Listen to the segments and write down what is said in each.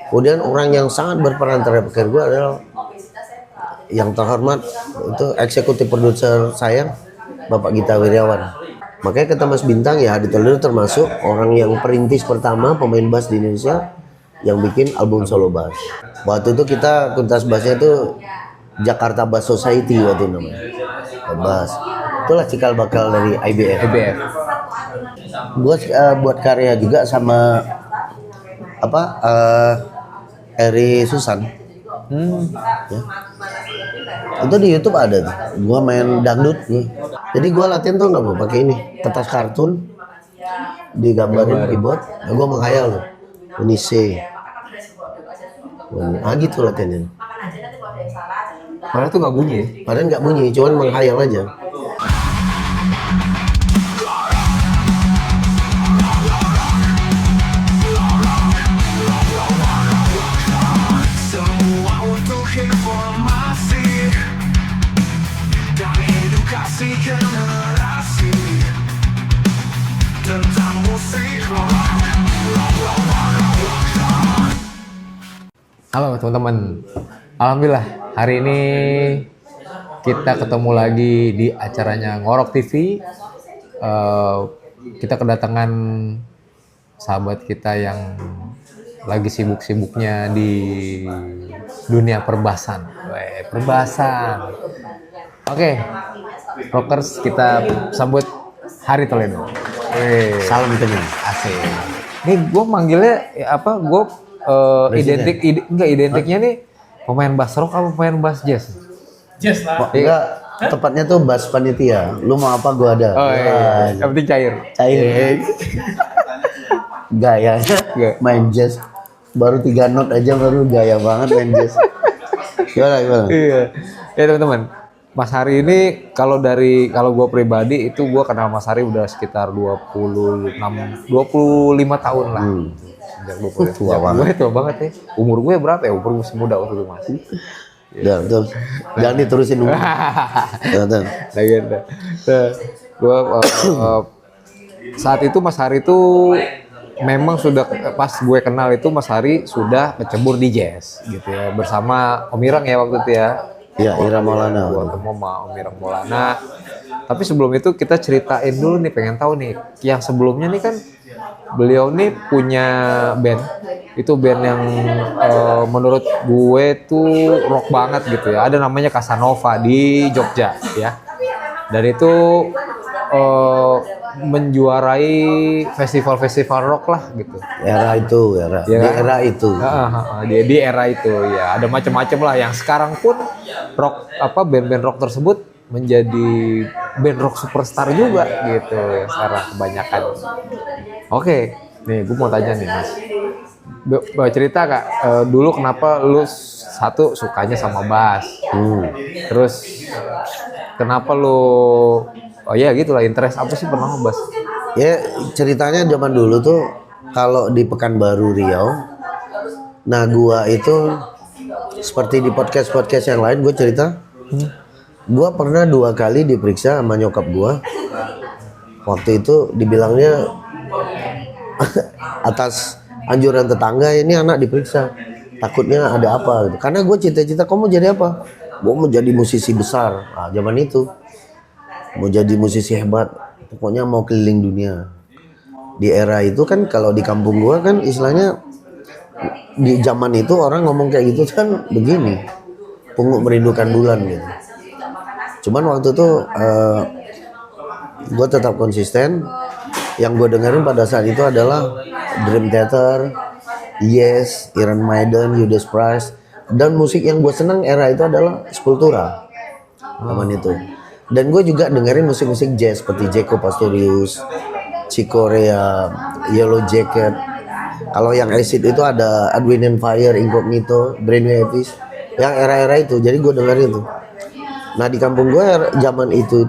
Kemudian orang yang sangat berperan terhadap karir gue adalah yang terhormat itu eksekutif produser saya, Bapak Gita Wirjawan. Makanya kata Mas Bintang ya, Hadi Toledo termasuk orang yang perintis pertama pemain bass di Indonesia yang bikin album solo bass. Waktu itu kita kuntas bassnya itu Jakarta Bass Society waktu itu namanya. Bass. Itulah cikal bakal dari IBF. Gue buat karya juga sama Eri Susan. Ya. Itu di YouTube ada tuh. Gua main dangdut nih. Jadi gua latihan tuh nggak mau pakai ini kertas kartun digambarin keyboard. Nah, gua menghayal tuh. Ini C. Ah gitu latihannya. Padahal tuh nggak bunyi. Padahal nggak bunyi, cuman menghayal aja. Halo teman-teman, alhamdulillah hari ini kita ketemu lagi di acaranya Ngorok TV. Kita kedatangan sahabat kita yang lagi sibuk-sibuknya di dunia perbasan. Perbasan. Oke, rockers, kita sambut Hadi Toledo. Salam kenal. Asik. Ini gue manggilnya apa? Gue identiknya nih pemain bass rock apa pemain bass jazz? Jazz lah. Enggak, tepatnya tuh bass panitia. Lu mau apa gua ada. Oh iya. Yang penting cair. Gayanya main jazz baru 3 not aja baru gaya banget main jazz. Gimana? Iya. Ya teman-teman, Mas Hari ini kalau gue pribadi itu gue kenal Mas Hari udah sekitar 25 tahun lah. Sejak 20 tua banget ya. Umur gue berapa ya? Umur masih muda waktu itu Mas. Udah, betul. Jangan diterusin dulu. Gue saat itu Mas Hari itu memang sudah pas gue kenal itu Mas Hari sudah kecebur di jazz gitu ya bersama Om Irang ya waktu itu ya. Iya, Ira Maulana. Gue ketemu sama Om Irang Maulana. Tapi sebelum itu kita ceritain dulu nih, pengen tahu nih yang sebelumnya nih kan beliau nih punya band. Itu band yang menurut gue tuh rock banget gitu ya. Ada namanya Casanova di Jogja ya. Dan itu menjuarai festival-festival rock lah gitu. Era Di era itu ya. Ada macam-macam lah yang sekarang pun rock band-band rock tersebut menjadi band rock superstar juga gitu ya sekarang kebanyakan. Oke, nih gue mau tanya nih Mas. Cerita Kak, dulu kenapa lu satu sukanya sama bass? Terus kenapa lu gitulah interest apa sih pernah bass? Ya ceritanya zaman dulu tuh kalau di Pekanbaru Riau, nah gua itu seperti di podcast yang lain gue cerita, gua pernah 2 kali diperiksa sama nyokap gua. Waktu itu dibilangnya atas anjuran tetangga ini anak diperiksa, takutnya ada apa gitu. Karena gue cita-cita kamu jadi apa? Gue mau jadi musisi besar. Nah, zaman itu mau jadi musisi hebat, pokoknya mau keliling dunia. Di era itu kan kalau di kampung gue kan istilahnya di zaman itu orang ngomong kayak gitu kan begini, pungut merindukan bulan gitu. Cuman waktu itu gue tetap konsisten. Yang gue dengerin pada saat itu adalah Dream Theater, Yes, Iron Maiden, Judas Priest. Dan musik yang gue seneng era itu adalah Sepultura zaman itu. Dan gue juga dengerin musik-musik jazz seperti Jaco Pastorius, Chick Corea, Yellow Jacket. Kalau yang acid itu ada Edwin and Fire, Incognito, Brainwaves. Yang era-era itu, jadi gue dengerin tuh. Nah di kampung gue zaman itu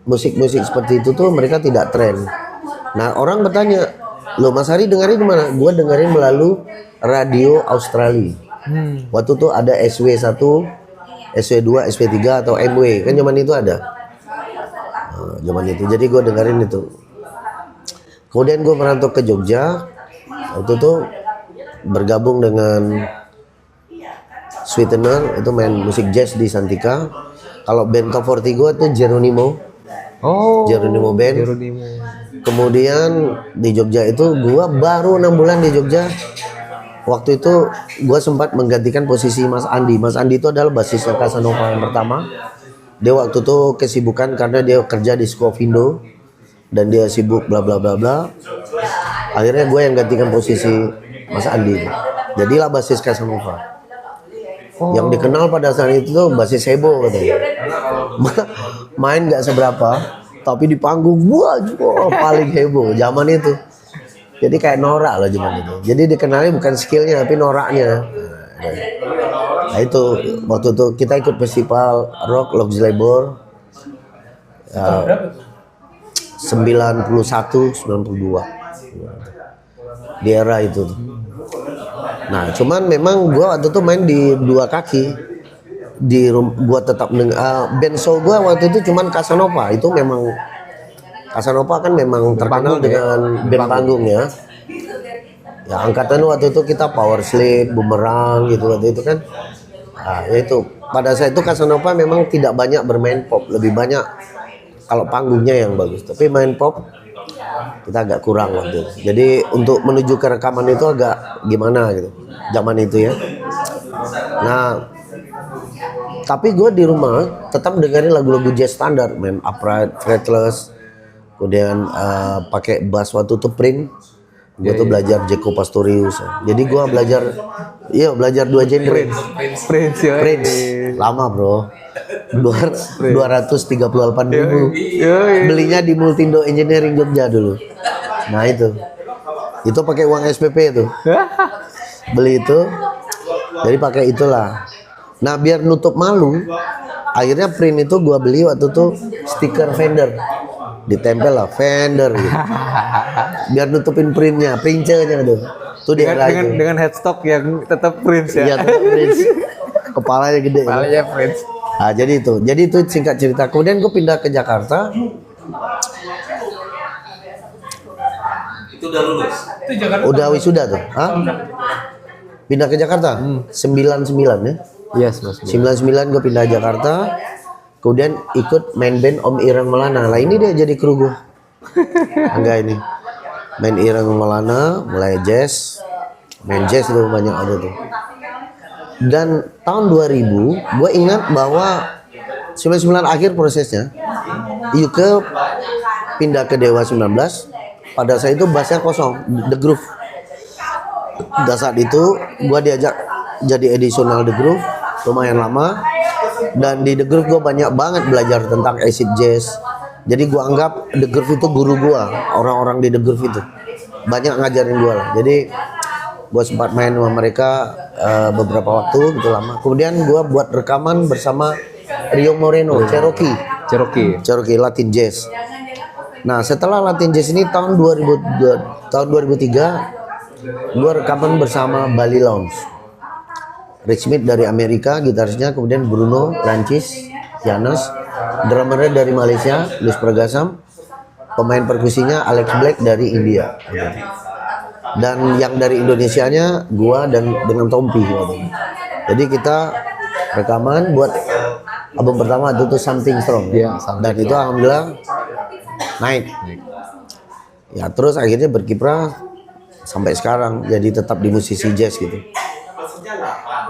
musik-musik seperti itu tuh mereka tidak tren. Nah orang bertanya, lo Mas Hari dengerin di mana? Gue dengerin melalui radio Australia. Waktu itu ada SW1, SW2, SW3 atau MW kan zaman itu ada. Zaman itu, jadi gue dengerin itu. Kemudian gue merantau ke Jogja. Waktu itu bergabung dengan Sweetener, itu main musik jazz di Santika. Kalau band top 40 gue itu Geronimo Band. Geronimo. Kemudian di Jogja itu gue baru 6 bulan di Jogja. Waktu itu gue sempat menggantikan posisi Mas Andi. Mas Andi itu adalah basisnya Casanova yang pertama. Dia waktu itu kesibukan karena dia kerja di Skovindo dan dia sibuk bla bla bla bla. Akhirnya gue yang gantikan posisi Mas Andi. Jadilah basis Casanova. Yang dikenal pada saat itu tuh basis heboh katanya. Main nggak seberapa, tapi di panggung wah paling heboh zaman itu. Jadi kayak norak lah zaman itu. Jadi dikenalnya bukan skillnya tapi noraknya. Nah itu waktu itu kita ikut festival rock Lux Labor 91, 92 di era itu. Nah cuman memang gua waktu itu main di dua kaki. Gua tetap band soul gua waktu itu cuman Casanova. Itu memang Casanova kan memang terkenal dengan band panggung ya. Ya angkatan waktu itu kita Power Slip, Bumerang gitu waktu itu kan. Nah, itu pada saat itu Casanova memang tidak banyak bermain pop, lebih banyak kalau panggungnya yang bagus. Tapi main pop kita agak kurang waktu itu. Jadi untuk menuju ke rekaman itu agak gimana gitu. Zaman itu ya. Nah, tapi gue di rumah tetap dengerin lagu-lagu jazz standar, main upright, fretless. Kemudian pakai bass waktu itu Prince. Gue tuh belajar Jaco Pastorius. Jadi gue belajar dua genre. Prince ya. Prince. Lama bro. 238.000. Belinya di Multindo Engineering Jogja dulu. Nah itu pakai uang SPP itu. Beli itu. Jadi pakai itulah. Nah biar nutup malu, akhirnya Prince itu gue beli waktu itu stiker Fender. Ditempel lah Fender gitu. Biar nutupin printnya tuh. Tuh dengan headstock yang tetap Prince ya. Iya, tetap Prince. Kepalanya gede. Kepalanya Prince. Nah, jadi itu singkat cerita. Kemudian gue pindah ke Jakarta. Itu udah lulus. Itu Jakarta. Udah wisuda tuh. Hah? Pindah ke Jakarta. 99 ya. Yes, Mas. 99 gue pindah Jakarta. Kemudian ikut main band Om Ireng Maulana. Lah ini dia jadi kru gue. Enggak ini. Main Ireng Maulana, mulai jazz. Main jazz itu banyak ada tuh. Dan tahun 2000, gue ingat bahwa 99 akhir prosesnya. Yuke pindah ke Dewa 19. Pada saat itu bassnya kosong, The Groove. Pada saat itu gue diajak jadi additional The Groove, lumayan lama. Dan di The Groove gue banyak banget belajar tentang acid jazz. Jadi gue anggap The Groove itu guru gue. Orang-orang di The Groove itu banyak ngajarin gue lah. Jadi gue sempat main sama mereka beberapa waktu gitu lama. Kemudian gue buat rekaman bersama Rio Moreno, Cherokee Latin Jazz. Nah setelah Latin Jazz ini tahun 2003 gue rekaman bersama Bali Lounge. Rich Smith dari Amerika, gitarisnya, kemudian Bruno, Prancis, Janas, drummernya dari Malaysia, Luis Pergasam, pemain perkusinya Alex Black dari India, dan yang dari Indonesianya gua dan dengan Tompi. Jadi kita rekaman buat album pertama itu Something Strong, dan itu alhamdulillah naik. Ya terus akhirnya berkiprah sampai sekarang, jadi tetap di musisi jazz gitu.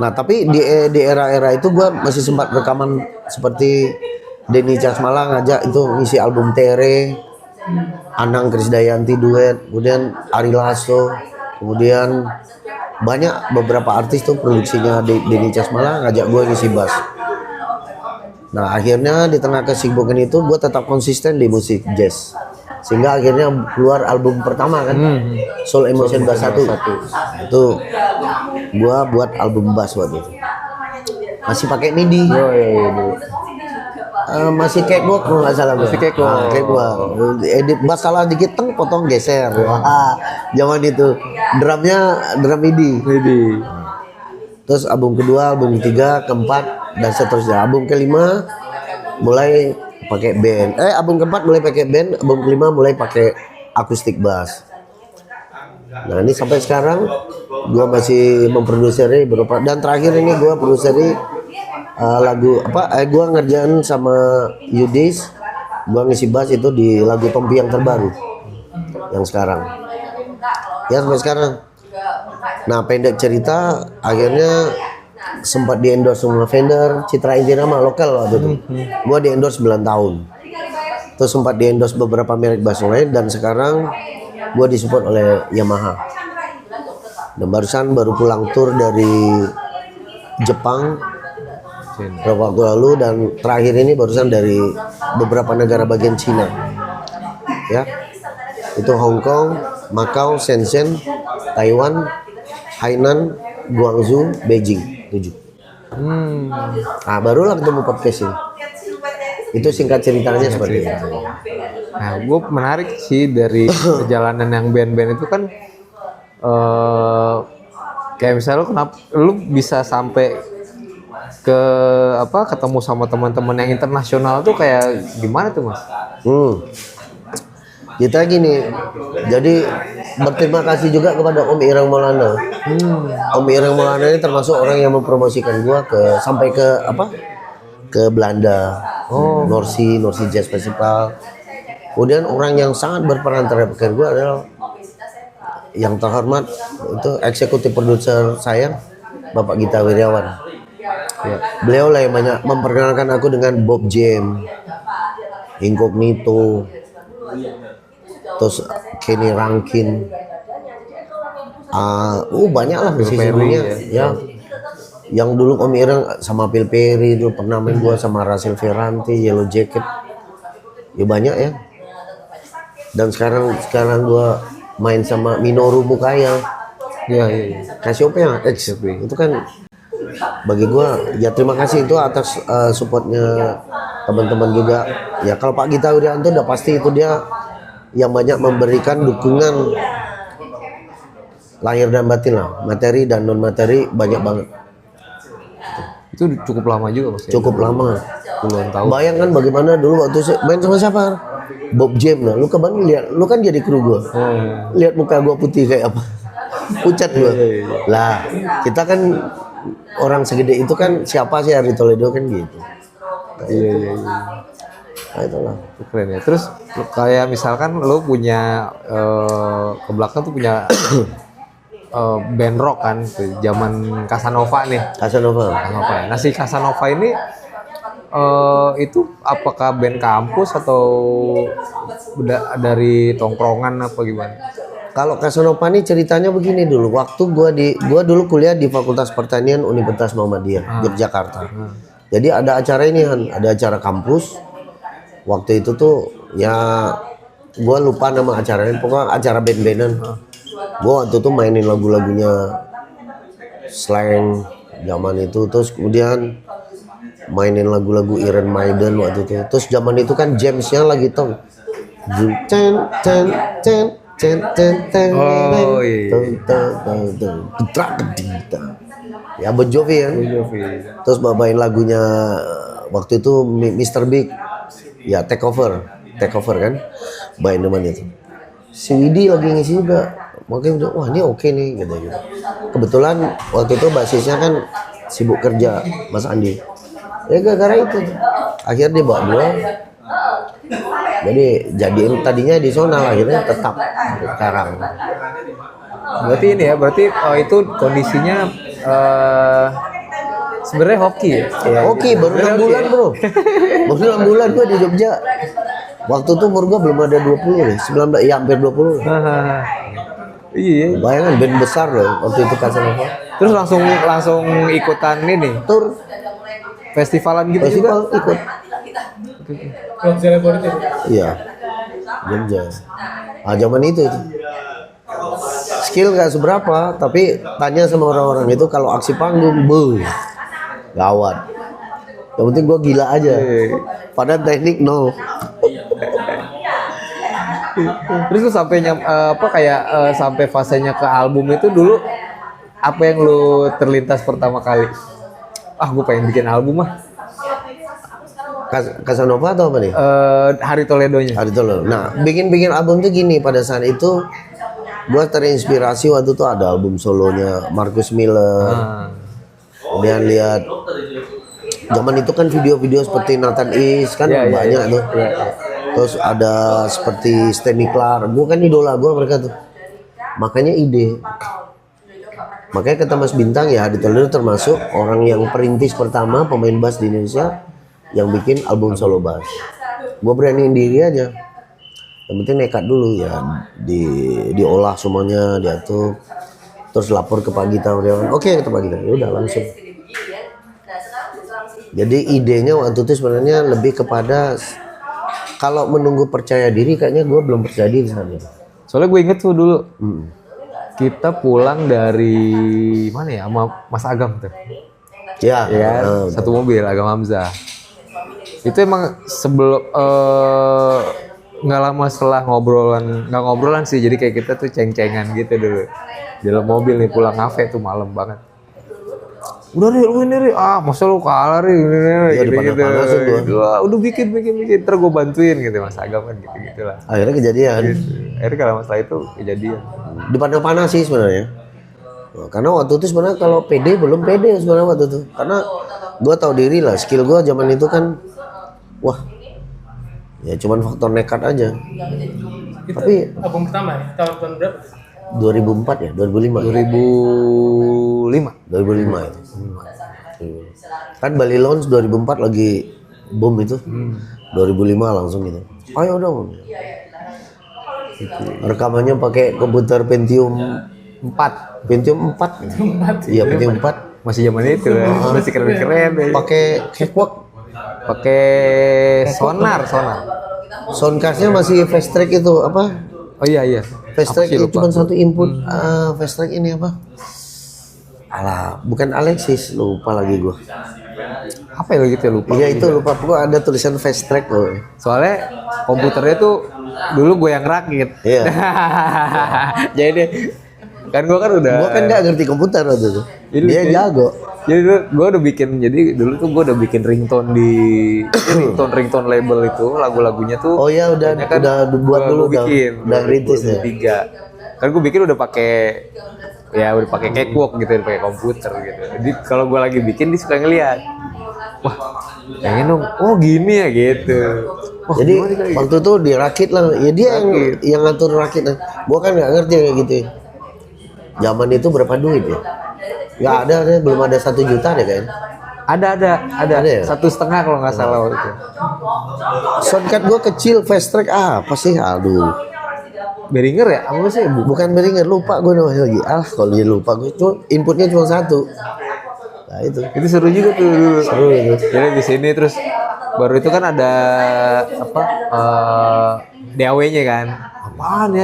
Nah tapi di era-era itu gue masih sempat rekaman seperti Denny Casmala ngajak itu ngisi album Tere, Anang Krisdayanti duet, kemudian Ari Lasso, kemudian banyak beberapa artis tuh produksinya Denny Casmala ngajak gue ngisi bass. Nah akhirnya di tengah kesibukan itu gue tetap konsisten di musik jazz, sehingga akhirnya keluar album pertama kan, Soul Emotion Bass 1. Itu gua buat album bass waktu itu. Masih pakai MIDI. Masih cakewalk kalau nggak salah. Masih cakewalk. Edit bass salah dikit potong geser. Zaman itu drumnya drum MIDI. Terus album kedua, album ketiga, keempat dan seterusnya. Album kelima mulai pakai band. Album keempat mulai pakai band, album kelima mulai pakai akustik bass. Nah ini sampai sekarang gue masih memproduksi beberapa, dan terakhir ini gue produksi lagu apa? Gue ngerjain sama Yudis, gue ngisi bass itu di lagu Tompi yang terbaru, yang sekarang. Ya sampai sekarang. Nah pendek cerita, akhirnya sempat di endorse sama vendor Citra Intirama lokal waktu itu. Gue di endorse 9 tahun. Terus sempat di endorse beberapa merek bass lain, dan sekarang gue disupport oleh Yamaha. Dan baru pulang tour dari Jepang beberapa waktu lalu, dan terakhir ini barusan dari beberapa negara bagian Cina. Ya. Itu Hong Kong, Macau, Shenzhen, Taiwan, Hainan, Guangzhou, Beijing, 7. Nah, barulah ketemu podcast ini. Itu singkat ceritanya seperti itu. Nah, gue menarik sih dari perjalanan yang band-band itu kan, kayak misalnya lu bisa sampai ke ketemu sama teman-teman yang internasional tuh kayak gimana tuh Mas? Kita gini, jadi berterima kasih juga kepada Om Irang Maulana. Om Irang Maulana ini termasuk orang yang mempromosikan gua sampai ke Belanda, North Sea Jazz Festival. Kemudian orang yang sangat berperan terhadap karir gua adalah yang terhormat itu eksekutif produser saya, Bapak Gita Wiryawan. Ya, beliau lah yang banyak memperkenalkan aku dengan Bob James, Incognito, terus Kenny Rankin, banyak lah musisi-musisinya ya. Yang dulu Om Irang sama Phil Perry dulu pernah main, gua sama Russell Ferrante, Yellow Jacket, ya banyak ya. Dan sekarang gua main sama Minoru Mukaya, Iya. Cassiopeia X. Itu kan bagi gua ya terima kasih itu atas supportnya teman-teman juga. Ya kalau Pak Gita Wiryanto udah pasti itu dia yang banyak memberikan dukungan lahir dan batin lah, materi dan non materi banyak banget. Itu cukup lama juga Mas. Cukup lama. Puluhan tahun. Bayangkan bagaimana dulu waktu main sama siapa? Bob James lah. Lu ke Bandung lihat, lu kan jadi kru gua. Lihat muka gua putih kayak apa? Pucat gua. Lah, kita kan orang segede itu kan siapa sih Ari Toledo kan gitu. Iya. Nah, itulah. Keren ya. Terus kayak misalkan lo punya ke belakang tuh punya band rock kan, zaman Casanova nih. Casanova. Ya. Nah si Casanova ini itu apakah band kampus atau udah dari tongkrongan apa gimana? Kalau Casanova ini ceritanya begini dulu. Waktu gua dulu kuliah di Fakultas Pertanian Universitas Muhammadiyah Yogyakarta. Jadi ada acara ini kan, ada acara kampus. Waktu itu tuh ya gua lupa nama acaranya, pokoknya acara band-bandan. Gua waktu itu mainin lagu-lagunya slang zaman itu, terus kemudian mainin lagu-lagu Iron Maiden waktu itu. Terus zaman itu kan Jamesnya lagi tong. Oh iya. Ya Bon Jovi kan. Terus bawain lagunya waktu itu Mr. Big. Ya take over kan. Bawain teman itu. Si Widi lagi ngisi juga. Makanya udah wah ini oke nih gitu. Kebetulan waktu itu basisnya kan sibuk kerja Mas Andi. Ya gara-gara itu akhirnya dia bawa dua. Jadi jadiin tadinya additional, akhirnya tetap sekarang. Berarti ini ya, itu kondisinya sebenarnya hoki ya? Hoki baru 6 bulan bro. Baru 6 bulan gua di Jogja. Waktu itu umur gua belum ada 20 deh, 19 ya hampir 20. Iya. Bayangkan band besar loh waktu itu Casanova. Terus langsung ikutan ini Tur festivalan gitu festival juga? ikut. Iya. Jogja. Zaman itu. Skill nggak seberapa, tapi tanya sama orang-orang itu kalau aksi panggung, gawat. Yang penting gue gila aja. Padahal teknik nol. Terus lu sampai sampai fasenya ke album itu dulu apa yang lu terlintas pertama kali? Gue pengen bikin album mah. Casanova atau apa nih? Hari Toledo-nya. Hari Toledo. Nah, bikin album tuh gini, pada saat itu Gua terinspirasi waktu itu ada album solonya Marcus Miller. Kemudian lihat zaman itu kan video-video seperti Nathan East kan banyak tuh. Terus ada seperti Stanley Clarke. Gua kan idola gua mereka tuh. Makanya ide. Makanya kata Mas Bintang ya, Hadi Toledo termasuk orang yang perintis pertama pemain bass di Indonesia yang bikin album solo bass. Gue beraniin diri aja. Yang penting nekat dulu ya, diolah semuanya, diatur. Terus lapor ke Pak Gita. Oke, kata Pak Gita. Ya udah langsung. Jadi idenya waktu itu sebenarnya lebih kepada kalau menunggu percaya diri, kayaknya gue belum percaya diri sebenarnya. Soalnya gue inget tuh dulu. Kita pulang dari mana ya sama Mas Agam tuh. Ya, satu mobil Agam Hamzah. Itu emang sebelum nggak lama setelah nggak ngobrolan sih, jadi kayak kita tuh ceng-cengan gitu dulu. Di dalam mobil nih pulang ngafe tuh malam banget. Udah nih lu ini masa lu kalah nih ya, dipanas-panasin gua. Udah bikin ntar gue bantuin gitu Mas Agam kan gitu lah. Akhirnya kejadian. Akhirnya kalau masalah itu kejadian. Dipanas sih sebenarnya. Karena waktu itu sebenarnya kalau pede belum pede sebenarnya waktu itu. Karena gue tahu diri lah, skill gue zaman itu kan wah. Ya cuman faktor nekat aja. Itu tapi album pertama ya? Tahun berapa? 2004 ya, 2005. 2005 itu. Kan Bali Launch 2004 lagi boom itu. 2005 langsung gitu. Ayo dong. Rekamannya pakai komputer Pentium 4. Pentium 4. Iya, Pentium 4. Masih zaman itu ya. Masih keren-keren. Pakai cakewalk. Pakai sonar. Soundcardnya masih fast track itu apa? Oh iya. Fast track itu cuma satu input. Fast track ini apa? Alah, bukan Alexis, lupa lagi gua. Apa ya gitu ya, lupa. Iya itu lupa, gua ada tulisan fast track loh. Soalnya komputernya tuh dulu gue yang rakit. Iya. Jadi kan gue kan udah. Gua kan nggak ngerti komputer waktu itu. Dia jago. Jadi dulu gue udah bikin, dulu tuh gue udah bikin ringtone di ringtone label itu, lagu-lagunya tuh. Oh iya udah buat dulu udah rintis ya. 2003. Kan gue bikin udah pakai cakewalk gitu, pakai komputer gitu. Jadi kalau gue lagi bikin dia suka ngeliat, wah pengen dong, oh gini ya gitu. Wah, jadi waktu itu dirakit lah, ya dia yang ngatur rakit. Gua kan nggak ngerti kayak gitu. Zaman itu berapa duit ya? Nggak ada, belum ada 1 juta deh kayaknya. Ada ya? 1,5 kalau nggak salah waktu itu. Soundcard gua kecil, fast track apa sih? Aduh. Behringer ya? Apa sih? Bukan Behringer, lupa gue namanya lagi. Kalau dia lupa gue itu inputnya cuma 1. Nah itu. Itu seru juga tuh dulu. Seru itu. Jadi di sini terus baru itu kan ada apa? DAW-nya kan. Apaan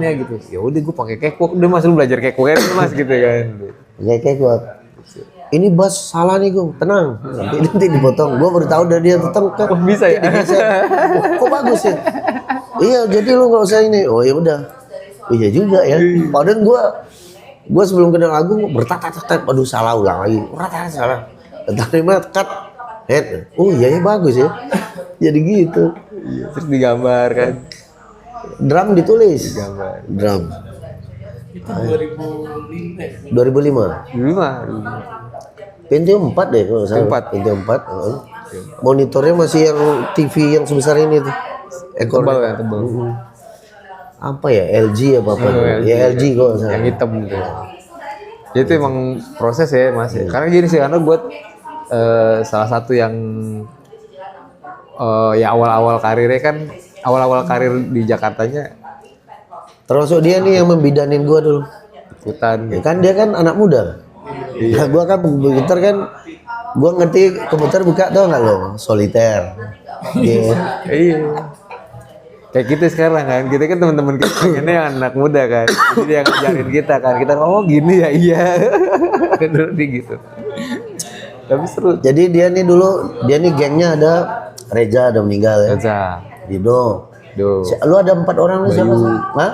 ya gitu. Ya udah gue pakai cakewalk. Udah Mas lu belajar cakewalk Mas gitu kan. Ya cakewalk. Ini bass salah nih gue, tenang. Nanti dipotong. Gue baru tahu dari dia tentang kan. Bisa ya. Kok bagus ya? Iya, jadi lu nggak usah ini. Oh ya udah. Iya juga ya. Padahal gue sebelum kenal lagu bertat-tat, aduh salah ulang lagi. Salah. Terima cut head. Oh iya ya bagus ya. Jadi gitu. Terus digambar kan. Drum ditulis. Digambar. Drum. Itu 2005. 2005. Pentium 4 deh kalau salah. Pentium 4. Monitornya masih yang TV yang sebesar ini tuh. Tebal. Apa ya, LG apa ya LG kok yang hitam gitu. Itu emang proses ya Mas. Karena gini sih, karena gue salah satu yang ya awal-awal karir di Jakartanya, termasuk dia nih yang membidanin gue dulu. ikutan. Ya kan dia kan anak muda. Nah gue kan komputer kan, gue ngerti komputer buka tau nggak lo, soliter. Iya. Kayak kita sekarang kan, kita kan teman-teman kita pengennya yang anak muda kan, jadi dia ngajarin kita kan, kita oh gini ya iya, dulu gitu. Tapi seru. Jadi dia nih gengnya ada Reza ada meninggal ya. Reza, Dino. Lu ada 4 orang lu siapa sih? Hah?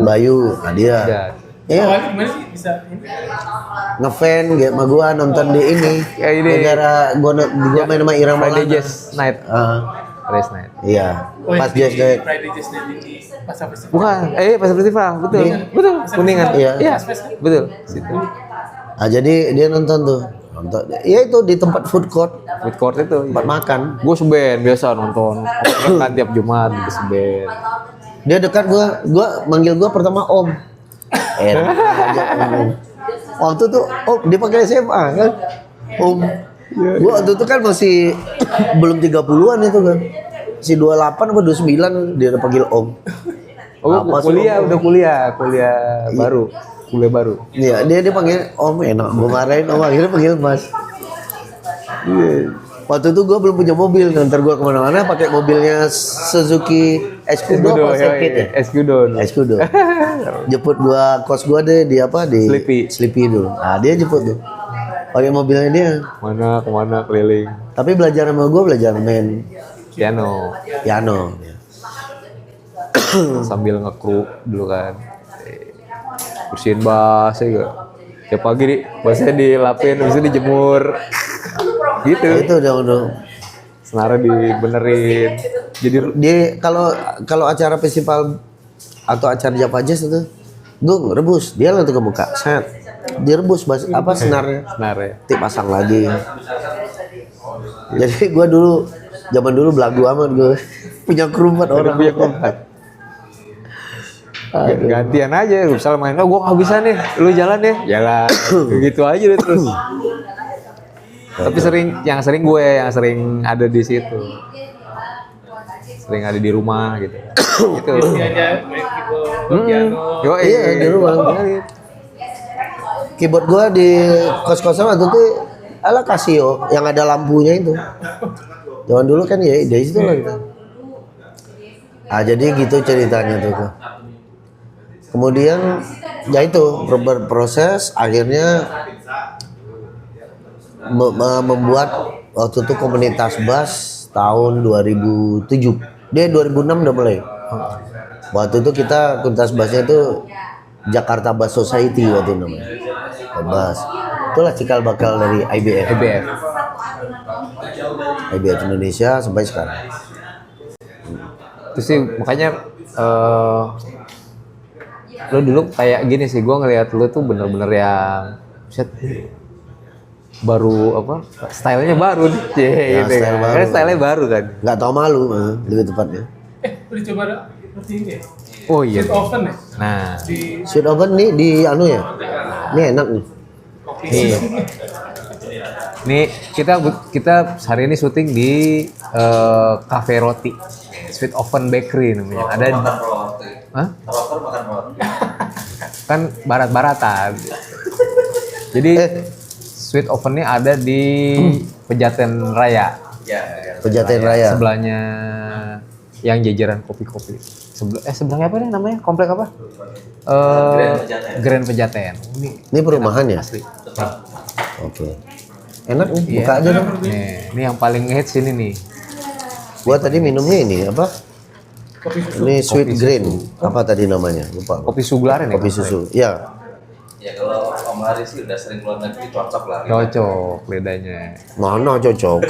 Bayu, nah dia. Iya. Gimana sih bisa ini? Ngefan kayak sama gua nonton di ini. Ya ini. Gara gua main sama Irama Friday Jazz Night. Race Night. Iya. Oh, Pas yang Jazz di Night. Friday Jazz Night ini pasar festival. Bukan, pasar festival, betul, Iya. betul, Kuningan, Iya. betul, situ. Ah, jadi dia nonton tuh. Nonton. Ya itu di tempat food court, Food court itu, tempat makan. gue seben biasa nonton, kan tiap Jumat di seben. Dia dekat gua manggil gua pertama Om. Enak aja Om. Waktu tuh Om dia pakai SMA kan. Om. Gua waktu itu kan masih belum 30-an itu kan. Si 28 apa 29 dia udah panggil Om. Oh, Apa sih, kuliah, Om? udah kuliah baru, kuliah baru. Iya, dia panggil Om enak. Gua marahin Om akhirnya panggil Mas. Iya. Waktu itu gua belum punya mobil, nganter gua kemana-mana pakai mobilnya Suzuki Escudo apa Circuit ya? Escudo. Jemput gua kos gua deh di apa di Sleepy dulu. Nah, dia jemput tuh. Pakai mobilnya dia. Kemana keliling, Tapi belajar sama gua belajar main piano, piano. sambil ngekru dulu kan. Bersihin bass ya. Tiap pagi nih, bassnya dilapin, habis itu dijemur. Gitu. Nah, itu udah. Senarnya dibenerin. Jadi Dia kalau acara festival atau acara Java Jazz itu, gua rebus, dia langsung ke muka. Set. Direbus apa senarnya. senarnya. Nanti pasang lagi. Jadi gua zaman dulu belagu amat gua. Punya kru 4 orang. Punya kompak. Gantian aja, misalnya main, oh gua nggak bisa nih, lu jalan deh, jalan, gitu aja deh terus. Tapi yang sering ada di situ, sering ada di rumah gitu. Gitu. Dia aja main keyboard, piano. Iya, di rumah. Keyboard gua di kos-kosan waktu itu ala Casio yang ada lampunya itu. Zaman dulu kan ya dari situ lah gitu. Ah, jadi gitu ceritanya tuh. Kemudian ya itu berproses akhirnya membuat waktu itu komunitas bass tahun 2007. Dia 2006 udah mulai. Waktu itu kita komunitas bassnya itu Jakarta Bass Society waktu itu namanya. Bass. Itulah cikal bakal dari IBF. IBF Indonesia sampai sekarang. Terus sih makanya lu dulu kayak gini sih, gue ngelihat lu tuh bener-bener yang set baru apa stylenya baru nih, Ya, gitu style kan. baru. Karena stylenya baru kan. Nggak tahu malu lebih tepatnya. Udah coba seperti ini ya? Oh iya. Sweet oven ya? Nah, Di Sweet oven nih di anu ya. Ini enak nih. kopi. nih, nih kita hari ini syuting di Cafe Roti, Sweet Oven Bakery namanya. Ada di, Makan roti. hah? Rocker makan roti. Kan barat-baratan. Jadi Sweet Oven ini ada di Pejaten Raya. Ya. Pejaten Raya. Sebelahnya yang jajaran kopi-kopi. Sebelahnya apa nih namanya? Komplek apa? Grand Pejaten. Ini perumahan ya? Asli. Oke. Enak nih, Iya. buka aja dong. Nih yang paling hits ini nih. Gua tadi minumnya ini apa? Kopi susu. Ini sweet green. Apa tadi namanya? Lupa. Kopi Suglaran ya? Kopi susu. Ya. Ya kalau Om Haris sih udah sering keluar negeri cocok lah. Cocok lidahnya. Mana cocok.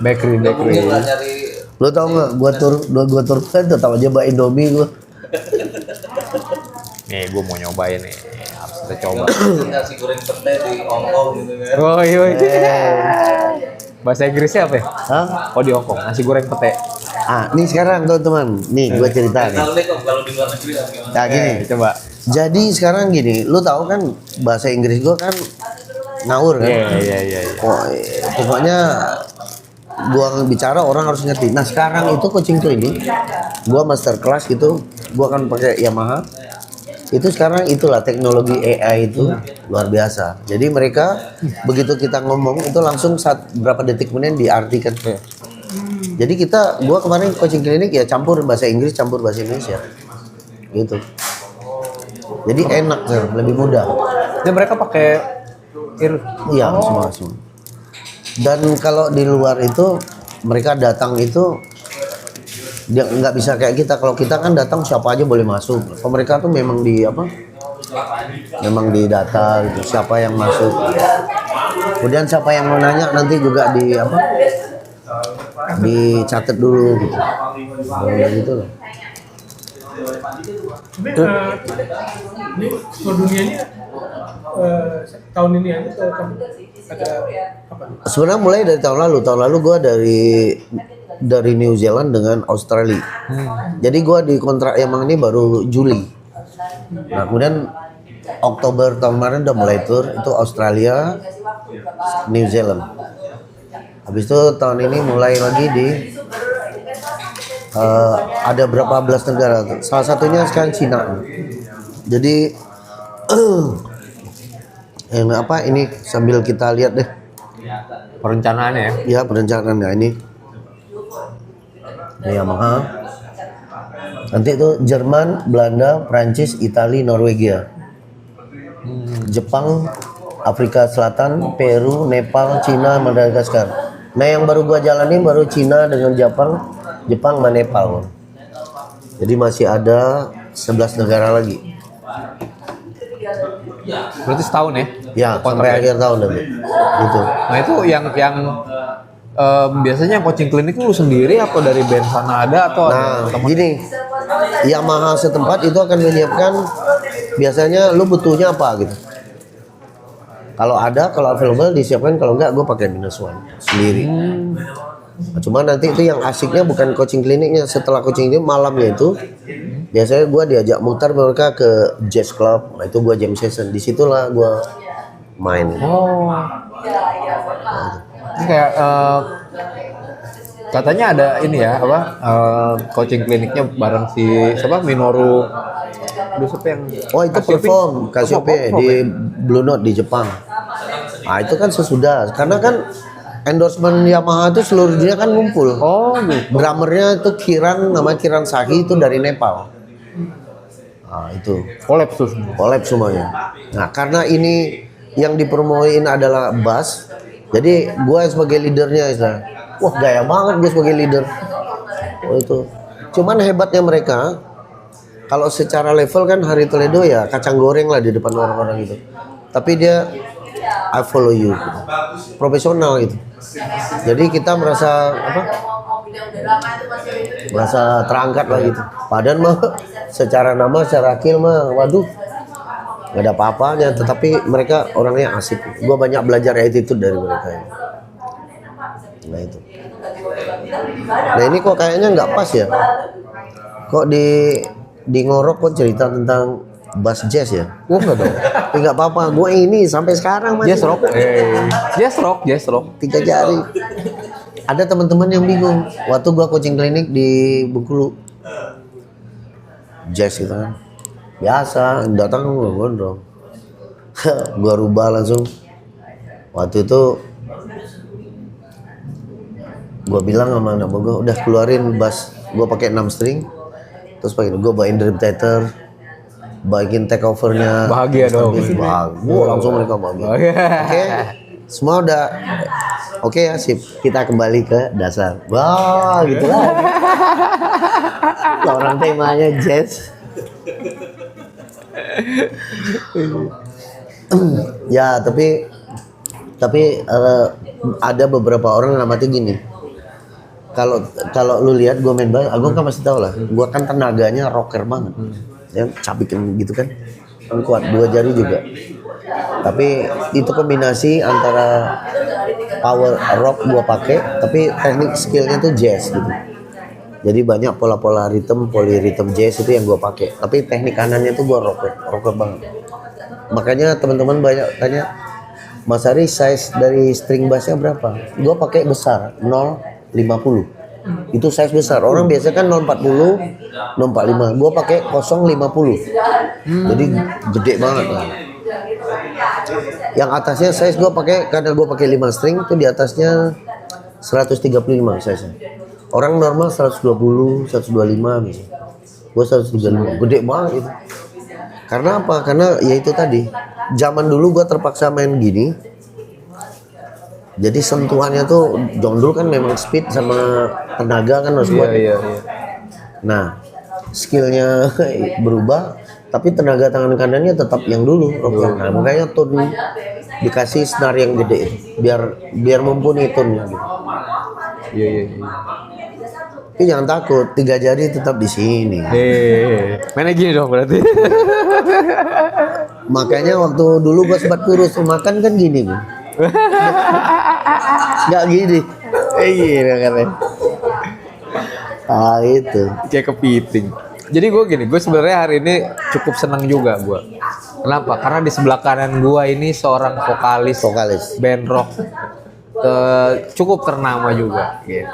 Bakery. Mungkin lah nyari Lo tau nggak? Gua tur kan tetap aja mbak Indomie gua. Nih gue mau nyobain nih. Harus kita coba. nasi goreng pete di Hongkong gitu kan. Oh iya. Bahasa Inggrisnya apa ya? Hah? Oh di Hongkong, nasi goreng pete. Ah, nih sekarang teman-teman. Nih gua cerita nih. Tahu nih kok kalau di luar negeri gimana? Nah gini. Coba. Jadi sekarang gini, lu tahu kan bahasa Inggris gua kan ngawur kan? Iya. Pokoknya gua bicara orang harus ngerti. Nah sekarang itu coaching klinik, gua master class gitu, gua akan pakai Yamaha. Itu sekarang itulah teknologi AI itu luar biasa. Jadi mereka begitu kita ngomong itu langsung berapa detik kemudian diartikan. Jadi gua kemarin coaching klinik ya campur bahasa Inggris campur bahasa Indonesia, gitu. Jadi enak ya, lebih mudah. Dan mereka pakai Iya semua. Dan kalau di luar itu mereka datang itu dia nggak bisa kayak kita. Kalau kita kan datang siapa aja boleh masuk. Kalau mereka tuh memang memang didata gitu siapa yang masuk. Kemudian siapa yang mau nanya nanti juga dicatat dulu gitu. Udah gitu loh. Tapi ini tour dunianya tahun ini aja atau kan ada apa? Sebenarnya mulai dari tahun lalu. Tahun lalu gue dari New Zealand dengan Australia. Jadi gue di kontrak Yamaha ini baru Juli. Nah kemudian Oktober tahun kemarin udah mulai tour itu Australia, New Zealand. Habis itu tahun ini mulai lagi di ada berapa belas negara. Salah satunya sekarang Cina. Jadi yang apa ini sambil kita lihat deh Perencanaannya ya. ya perencanaannya ini Yamaha. Nanti itu Jerman, Belanda, Prancis, Italia, Norwegia, Jepang, Afrika Selatan, Peru, Nepal, Cina, Madagaskar. Nah yang baru gua jalani baru Cina dengan Jepang sama Nepal. Jadi masih ada 11 negara lagi. Berarti setahun ya? Ya sampai akhir tahun nanti. Gitu. Nah itu yang biasanya coaching klinik lu sendiri atau dari band sana ada atau Nah ada teman? gini, Yamaha setempat itu akan menyiapkan biasanya lu butuhnya apa gitu. Kalau ada, kalau available disiapkan, kalau enggak gue pakai minus one sendiri. Nah, cuma nanti itu yang asiknya bukan coaching kliniknya. Setelah coaching ini malamnya itu biasanya gue diajak mutar mereka ke jazz club. Nah itu gue jam session. Disitulah gue main. Oh. Ini kayak katanya ada ini ya apa coaching kliniknya bareng si siapa Minoru. Aduh siapa yang Oh itu perform Cassiope di Blue Note di Jepang. Nah itu kan sesudah. Karena kan endorsement Yamaha itu seluruh dunia kan ngumpul. Oh gitu. Drummernya itu Kiran, namanya Kiran Sahi itu dari Nepal. Nah itu Collab tuh. collab semuanya. Nah karena ini yang dipromoin adalah bass, jadi gue sebagai leadernya istilah. Wah gaya banget gue sebagai leader. Oh itu. Cuman hebatnya mereka, kalau secara level kan Hari Toledo ya kacang goreng lah di depan orang-orang itu. Tapi dia I follow you, gitu. Profesional gitu. Jadi kita merasa apa? Merasa terangkat lah gitu. Padahal mah secara nama, secara kill mah, waduh, nggak ada apa-apanya. Tetapi mereka orangnya asik. Gua banyak belajar attitude dari mereka. Nah itu. Nah ini kok kayaknya nggak pas ya? Kok di Ngorok kok cerita tentang bass jazz ya? Oh enggak dong. Tapi nggak apa-apa. Gue ini sampai sekarang masih Jazz rock. Jazz rock. 3 jari. Ada teman-teman yang bingung. Waktu gua coaching klinik di Bengkulu, jazz gitu kan. Biasa, datang gua gondrong. Gua rubah langsung. Waktu itu gua bilang sama anak gua, udah keluarin bass. Gua pakai 6 string. Terus pakai gua bawain drum theater. Bagian take overnya. Bahagia dong. Bahagia. Langsung mereka bahagia. Oke. Semua udah oke ya sip. Kita kembali ke dasar. Wah, gitu lah. Orang temanya jazz. Ya, tapi ada beberapa orang yang amati gini. Kalau lu lihat gue main bass, gue kan pasti tahu lah. Gue kan tenaganya rocker banget. Yang cabikin gitu kan. Kan kuat 2 jari juga. Tapi itu kombinasi antara power rock gua pakai, tapi teknik skillnya tuh jazz gitu. Jadi banyak pola-pola rhythm, polyrhythm jazz itu yang gua pakai. Tapi teknik kanannya tuh gua rocker banget. Makanya teman-teman banyak tanya, Mas Ari size dari string bassnya berapa? Gua pakai besar 050. Itu size besar. Orang biasa kan 040, 045. Gua pakai 050. Jadi gede banget lah. Yang atasnya size gue pakai, karena gue pakai 5 string tuh di atasnya 135 size nya. Orang normal 120, 125 misalnya. Gue 135, gede banget itu. Karena apa? Karena ya itu tadi, zaman dulu gue terpaksa main gini. Jadi sentuhannya tuh, dulu kan memang speed sama tenaga kan harus kuat. Iya. Nah, skillnya berubah. Tapi tenaga tangan kanannya tetap yang dulu. Nah, makanya tone dikasih senar yang gede biar mumpuni tone-nya gitu. Iya. Tapi jangan takut, 3 jari tetap di sini. Mainnya gini dong berarti. Makanya waktu dulu gua sempat kurus makan kan gini, Bu. Nggak gini. Iya katanya. Itu. Kayak kepiting. Jadi gue sebenarnya hari ini cukup senang juga gue. Kenapa? Karena di sebelah kanan gue ini seorang vokalis band rock cukup ternama juga gitu.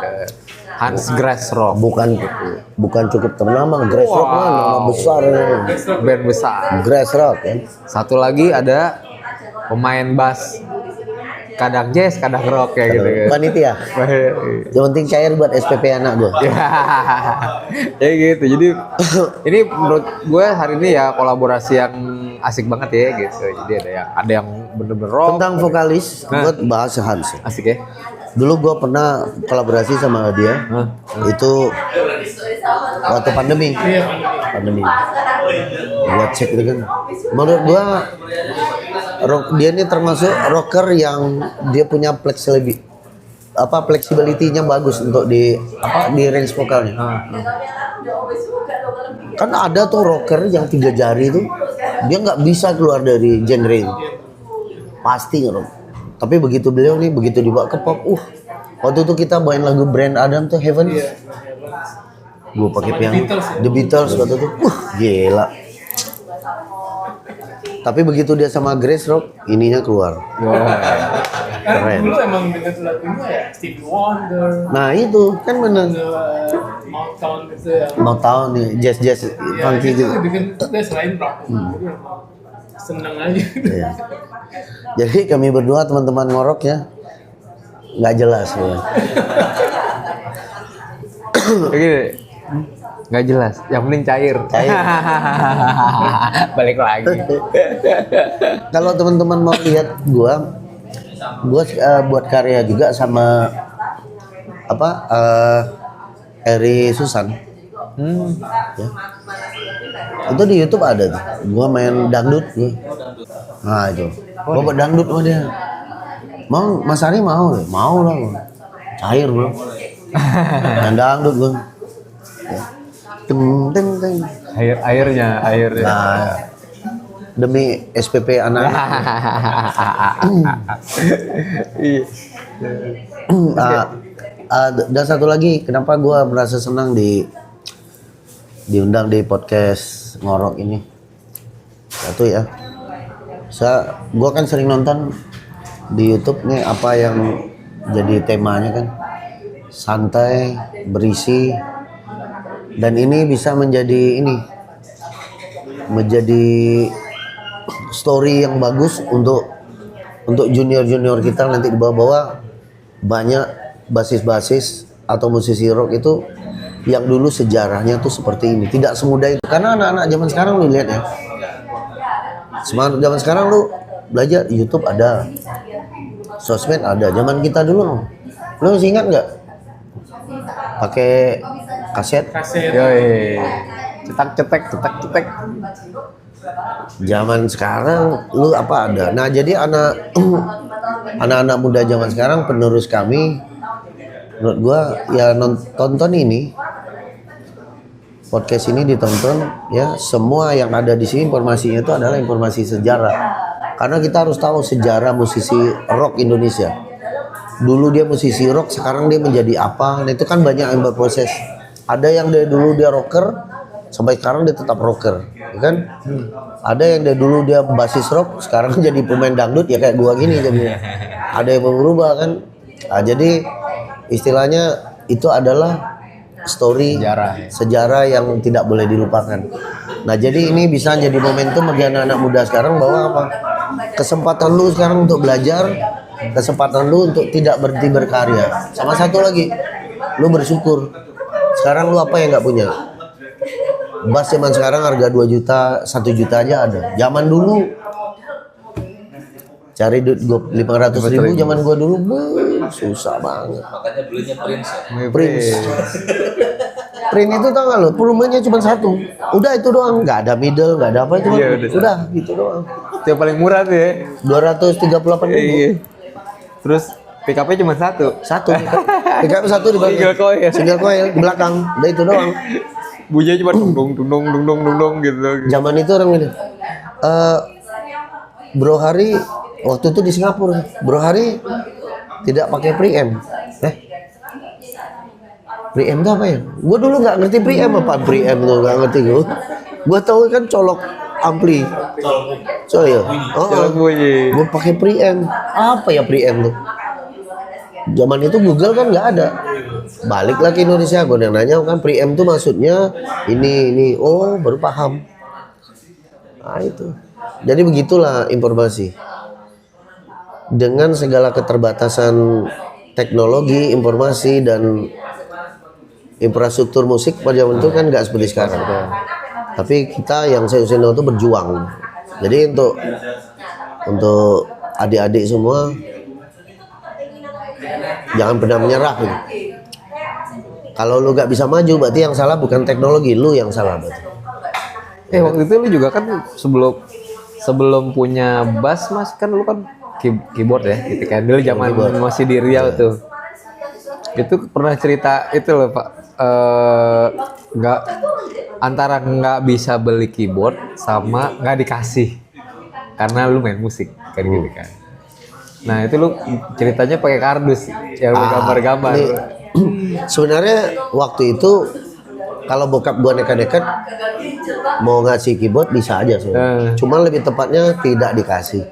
Hans Grassrock. Bukan cukup ternama, Grassrock kan nama besar. Band besar. Grassrock kan. Satu lagi ada pemain bass, kadang jazz, kadang rock kayak gitu. Panitia. Yang penting cair buat SPP anak gue. Ya gitu. Jadi ini menurut gue hari ini ya kolaborasi yang asik banget ya gitu. Jadi ada yang bener-bener rock. Tentang vokalis, buat bahas Hans. Asik ya. Dulu gue pernah kolaborasi sama dia. Itu waktu pandemi. Buat cek itu kan. Menurut gue dia ini termasuk rocker yang dia punya flexibility-nya bagus untuk di range vokalnya. Kan ada tuh rocker yang 3 jari itu dia nggak bisa keluar dari genre itu. Pasti ngerok. Tapi begitu dibawa ke pop, waktu itu kita main lagu Brand Adam tuh Heaven. Gue pakai piano The Beatles waktu itu, gila. Tapi begitu dia sama Grassrock, ininya keluar. Keren. Dulu emang dengan lagunya ya Stevie Wonder. Nah itu kan bener. Motown gitu ya. Motown nih, jazz funky gitu. Bikin selain rock. Jadi emang seneng aja. Iya. Jadi kami berdua teman-teman ngorok ya, nggak jelas ya. Begini, nggak jelas. Yang penting cair. Balik lagi. Kalau teman-teman mau lihat gua buat karya juga sama Eri Susan. Ya. Itu di YouTube ada tuh. Gua main dangdut gua. Nah itu. Gua buat dangdut sama dia. Mau Mas Ari mau lah gua. Cair bro. Main dangdut gua. Ya. Teng. Airnya. Nah, demi SPP anak. Dan satu lagi, kenapa gue merasa senang diundang di podcast ngorok ini. Satu ya, gue kan sering nonton di YouTube nih apa yang jadi temanya kan, santai, berisi, dan ini bisa menjadi story yang bagus untuk junior kita nanti di bawah-bawah. Banyak basis atau musisi rock itu yang dulu sejarahnya tuh seperti ini, tidak semudah itu. Karena anak-anak zaman sekarang lu lihat ya, semangat zaman sekarang lu belajar YouTube ada, sosmed ada. Zaman kita dulu, lu masih ingat nggak? Pakai kaset. Yoi. Cetak. Zaman sekarang lu apa ada. Nah jadi anak-anak muda zaman sekarang, penerus kami, menurut gua ya tonton ini podcast ini, ditonton ya. Semua yang ada di sini informasinya itu adalah informasi sejarah, karena kita harus tahu sejarah musisi rock Indonesia. Dulu dia musisi rock, sekarang dia menjadi apa. Nah itu kan banyak yang berproses. Ada yang dari dulu dia rocker sampai sekarang dia tetap rocker, ya kan? Ada yang dari dulu dia basis rock, sekarang jadi pemain dangdut ya kayak gua gini jadinya. Ada yang berubah kan? Nah, jadi istilahnya itu adalah story sejarah yang tidak boleh dilupakan. Nah jadi ini bisa jadi momentum bagi anak-anak muda sekarang bahwa apa? Kesempatan lu sekarang untuk belajar, kesempatan lu untuk tidak berhenti berkarya. Sama satu lagi, lu bersyukur. Sekarang lu apa yang nggak punya? Bass zaman sekarang harga 2 juta, 1 juta aja ada. Zaman dulu cari duit 500.000 zaman gua dulu susah banget. Makanya belinya Prince ya. Print itu tau gak lo, volumenya cuma 1. Udah itu doang, nggak ada middle, nggak ada apa itu. Iya, udah gitu doang. Yang paling murah tuh ya. 238.000. Iya. Terus Pick up-nya cuma satu. Pickup satu di belakang. Single coil. Single coil di belakang. Udah itu doang. Bunyinya cuma dung gitu. Zaman itu orang ini. Bro Hari waktu itu di Singapura. Bro Hari tidak pakai preamp. Preamp itu apa ya? Gue dulu nggak ngerti preamp apa preamp tuh, nggak ngerti gue. Gue tahu kan colok ampli. Ya. Colok bunyi. Gue pakai preamp. Apa ya preamp tuh? Zaman itu Google kan nggak ada. Balik lagi ke Indonesia, gue udah nanya kan preamp tuh maksudnya ini. Oh, baru paham. Nah itu. Jadi begitulah informasi. Dengan segala keterbatasan teknologi, informasi dan infrastruktur musik pada zaman itu kan nggak seperti sekarang. Tapi kita yang saya usahain itu berjuang. Jadi untuk adik-adik semua jangan pernah menyerah gitu. Kalau lu nggak bisa maju berarti yang salah bukan teknologi, lu yang salah berarti. Waktu itu lu juga kan sebelum punya bass Mas kan lu kan keyboard ya gitu kan. Dulu zaman masih di Riau tuh. Itu pernah cerita itu loh Pak, nggak antara nggak bisa beli keyboard sama nggak dikasih karena lu main musik kan gitu kan. Nah itu lu ceritanya pakai kardus yang gambar-gambar. Sebenarnya waktu itu kalau bokap gua nekat-nekat mau ngasih keyboard bisa aja sebenarnya. Cuma lebih tepatnya tidak dikasih.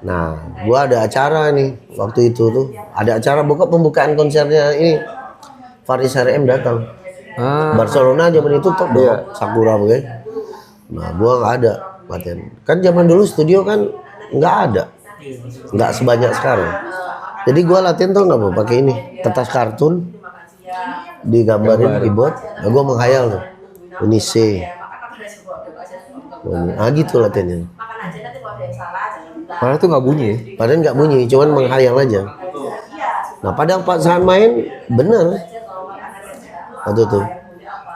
Nah, gua ada acara nih waktu itu tuh. Ada acara pembukaan konsernya ini. Faris RM datang. Barcelona zaman itu top dong, Sakura bukan. Nah, gua nggak ada latihan. Kan zaman dulu studio kan nggak ada. Nggak sebanyak sekarang. Jadi gua latihan tuh nggak mau pakai ini kertas kartun digambarin keyboard. Nah, gua menghayal tuh. Ini C. Gitu latihannya. Padahal tuh nggak bunyi ya? Padahal nggak bunyi, cuman menghayal aja. Nah pada saat main bener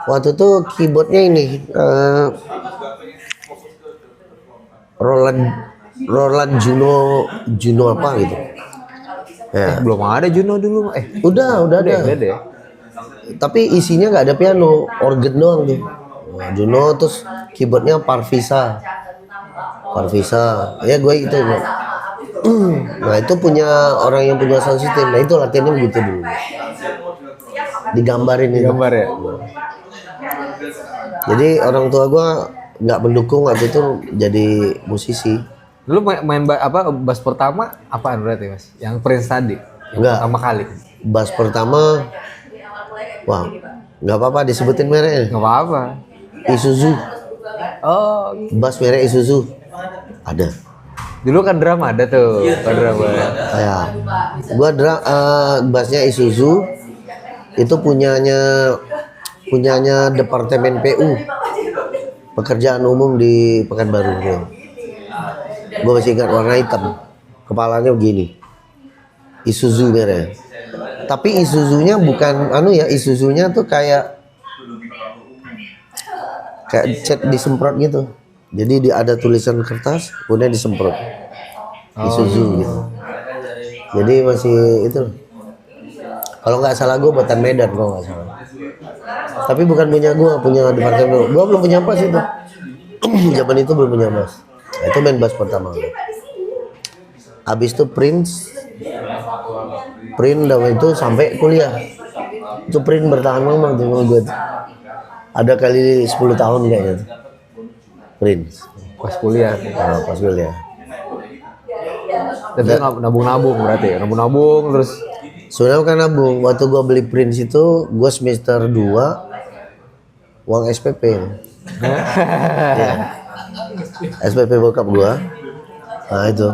waktu itu keyboardnya ini Roland Juno apa gitu. Ya. Belum ada Juno dulu. Udah ada. Beda ya? Tapi isinya nggak ada piano, organ doang tuh. Nah, Juno terus keyboardnya Parvisa. Ya gue itu. Nah itu punya orang yang punya sound system. Nah itu latihannya begitu dulu. Digambarin itu. Gambar ya. Jadi orang tua gue nggak mendukung waktu itu jadi musisi. Lu main bass pertama apaan berarti Mas? Yang Prince tadi? Yang Enggak. Pertama kali? Bass pertama, wah nggak apa-apa disebutin mereknya. Nggak apa-apa. Isuzu. Oh, Bass merek Isuzu. Ada. dulu kan drum ada tuh. Drama. Ya. Gua bassnya Isuzu. Itu punyanya Departemen PU. Pekerjaan umum di Pekanbaru. Gue masih ingat warna hitam, kepalanya begini, Isuzu merah. Tapi Isuzunya bukan Isuzunya tuh kayak cat disemprot gitu. Jadi ada tulisan kertas, kemudian disemprot Isuzu gitu. Jadi masih itu. Kalau nggak salah gue buatan Medan kalau nggak salah. Tapi bukan punya gue, punya departemen. Gue belum punya bass itu. Zaman itu belum punya bass. Nah, itu main bass pertama. Habis itu Prince dan itu sampai kuliah. Itu Prince bertahan lama tuh sama gue. Ada kali 10 tahun kayaknya. Prince. Pas kuliah. Nah, pas kuliah. Tapi nabung-nabung berarti ya? Nabung-nabung terus. Sebenarnya kan nabung. Waktu gue beli Prince itu, gue semester 2 uang SPP. Ya. SPP bokap gue. Nah itu.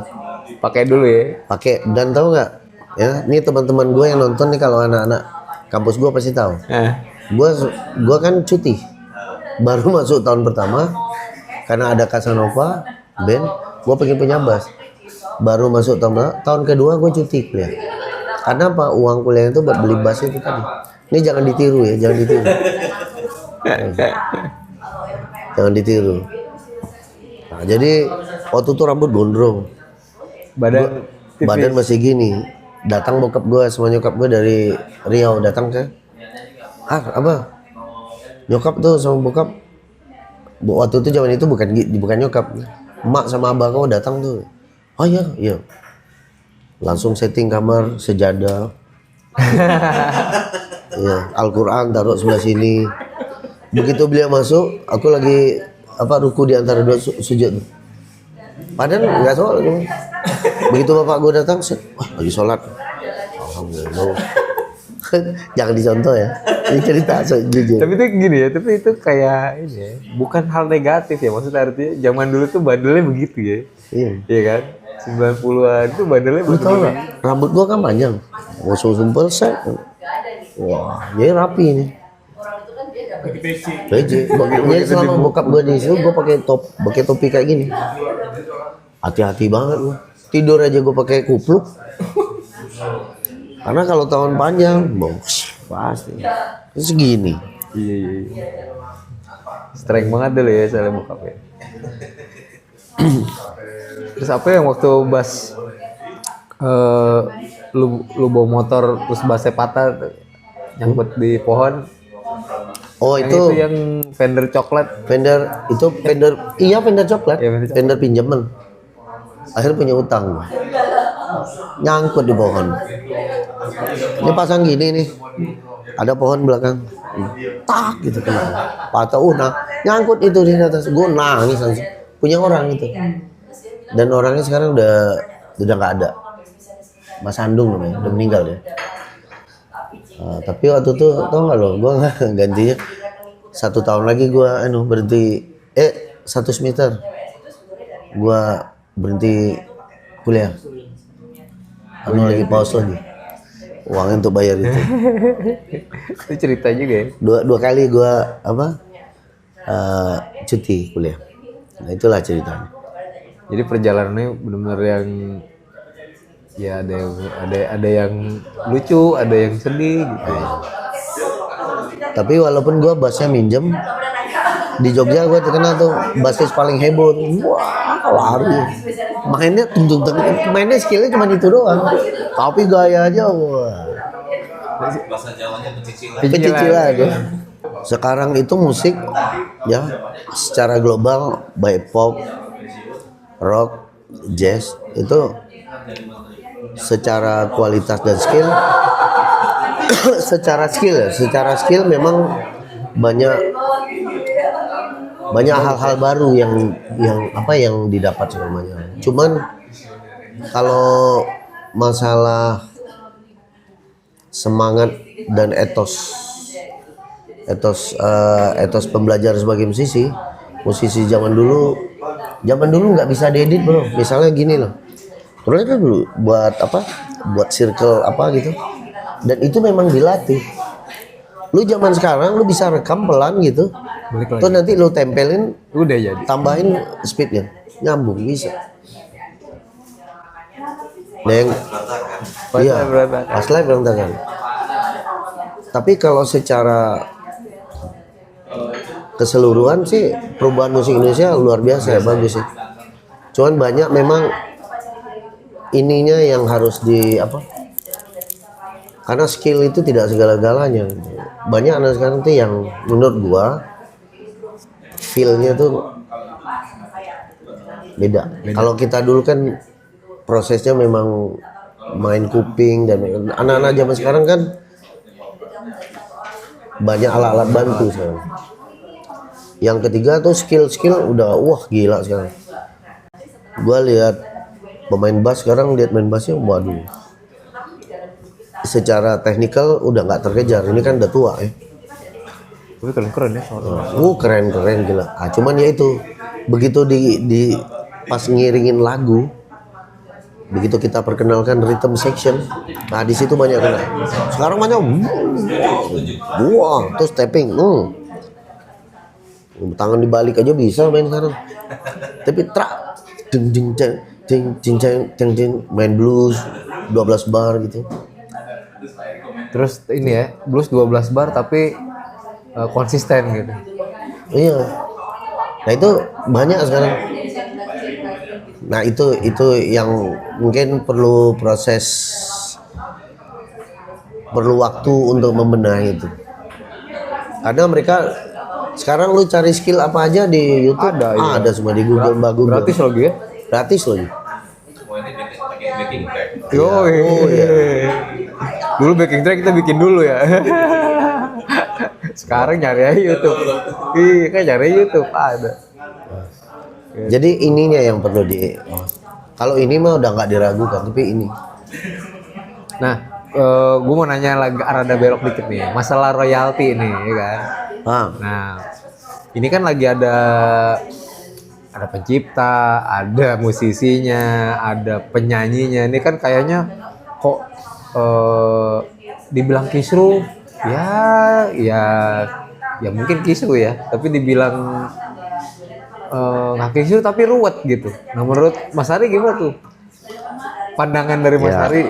Pakai dulu ya. Pakai, dan tahu nggak? Ya, ini teman-teman gue yang nonton nih, kalau anak-anak kampus gue pasti tahu. Gue kan cuti. Baru masuk tahun pertama karena ada Casanova band, gue pengen punya bass. Baru masuk tahun kedua gue cuti kuliah. Karena apa? Uang kuliah itu buat beli bass itu tadi. Ini jangan ditiru ya, jangan ditiru. Jangan ditiru. Nah, jadi waktu itu rambut gondrong, Badan badan masih gini. datang bokap gue sama nyokap gue dari Riau datang ke apa nyokap tuh sama bokap waktu itu zaman itu bukan nyokap, emak sama abang kau datang tuh. Oh iya langsung setting kamar sejadah. Ya, Al-Quran taruh sebelah sini. Begitu beliau masuk, aku lagi ruku di antara dua sujud. Padahal nggak sholat. Begitu bapak gue datang, wah lagi sholat. Alhamdulillah. Jangan dicontoh ya. Ini cerita jujur. Tapi itu gini ya, tapi itu kayak ini ya, bukan hal negatif ya, maksudnya artinya zaman dulu tuh bandelnya begitu ya. Iya kan? 90-an tuh bandelnya Lu tau gak? Rambut gua kan panjang. Gua sumpel set. Wah, jadi rapi nih. Pakai peci. PJ. Jadi selama bokap gua di situ gua pakai topi kayak gini. Hati-hati banget gua. Tidur aja gua pakai kupluk. Karena kalau tahun panjang, pasti segini. Iya. Strength banget dulu ya soalnya bokapnya. Terus apa yang waktu Bas lu bawa motor terus basnya patah nyangkut di pohon? Oh Yang itu yang fender coklat. Fender coklat. Iya, fender coklat. Fender pinjaman. Akhirnya punya utang. Nyangkut di pohon. Ini pasang gini nih. Ada pohon belakang. Tak gitu kena. Patah nyangkut itu di atas. Gue nangis langsung. Punya orang itu. Dan orangnya sekarang udah nggak ada. Mas Andung namanya, udah meninggal ya. Tapi waktu itu tau nggak lo, gue gantinya 1 tahun lagi gue berhenti 1 semester gue berhenti kuliah. Lagi pause lagi. Uangnya untuk bayar itu. Itu cerita juga ya. Dua kali gue cuti kuliah. Nah itulah ceritanya. Jadi perjalanannya benar-benar yang ya ada yang lucu, ada yang sedih gitu. Tapi walaupun gue bassnya minjem di Jogja, gue terkenal tuh bassis paling heboh. Wah lari, mainnya skillnya cuma itu doang. Tapi gaya aja, wah. Bahasa Jawanya pecicilan. Pecicilan. Sekarang itu musik ya secara global baik pop, rock, jazz itu secara kualitas dan skill secara skill memang banyak hal-hal baru yang didapat semuanya. Cuman kalau masalah semangat dan etos pembelajar sebagai musisi zaman dulu nggak bisa diedit bro. Misalnya gini loh, terus itu dulu buat circle gitu, dan itu memang dilatih. Lu zaman sekarang lu bisa rekam pelan gitu, terus nanti lu tempelin, Udah jadi. tambahin speednya, nyambung bisa. Neng, iya, pas live berantakan. Tapi kalau secara keseluruhan sih perubahan musik Indonesia luar biasa ya, bagus sih. Cuman banyak memang ininya yang harus karena skill itu tidak segala-galanya. Banyak anak sekarang tuh yang menurut gua feel-nya tuh beda. Kalau kita dulu kan prosesnya memang main kuping, dan anak-anak zaman sekarang kan banyak alat-alat bantu sekarang. Yang ketiga tuh skill udah gila sekarang. Gua lihat pemain bass sekarang, lihat main bassnya, waduh. Secara teknikal udah nggak terkejar. Ini kan udah tua ya. Tapi keren ya soalnya. Keren gila. Cuman ya itu begitu di pas ngiringin lagu, begitu kita perkenalkan rhythm section, nah di situ banyak kena. Sekarang banyak, terus tapping, tangan dibalik aja bisa main sekarang. Tapi main blues 12 bar gitu. Terus ini ya, blues 12 bar tapi konsisten gitu. Iya. Nah itu banyak sekarang. Nah itu yang mungkin perlu proses perlu waktu untuk membenahi itu. Karena mereka sekarang lu cari skill apa aja di YouTube Ada, iya. ada semua di Google, Mbak Google. Gratis loh ya. Gratis loh. Semua ini pakai backing track. Yo, dulu backing track kita bikin dulu ya. Sekarang nyari aja YouTube. Iya, kan nyari YouTube ada. Jadi ininya yang perlu kalau ini mah udah nggak diragukan, tapi ini. Nah, gue mau nanya lagi rada belok dikit nih, masalah royalti ini, ya kan? Nah, ini kan lagi ada pencipta, ada musisinya, ada penyanyinya. Ini kan kayaknya kok dibilang kisruh, ya mungkin kisruh ya, tapi dibilang nggak kisruh tapi ruwet gitu. Nah, menurut Mas Ari gimana tuh? Pandangan dari Mas Ari?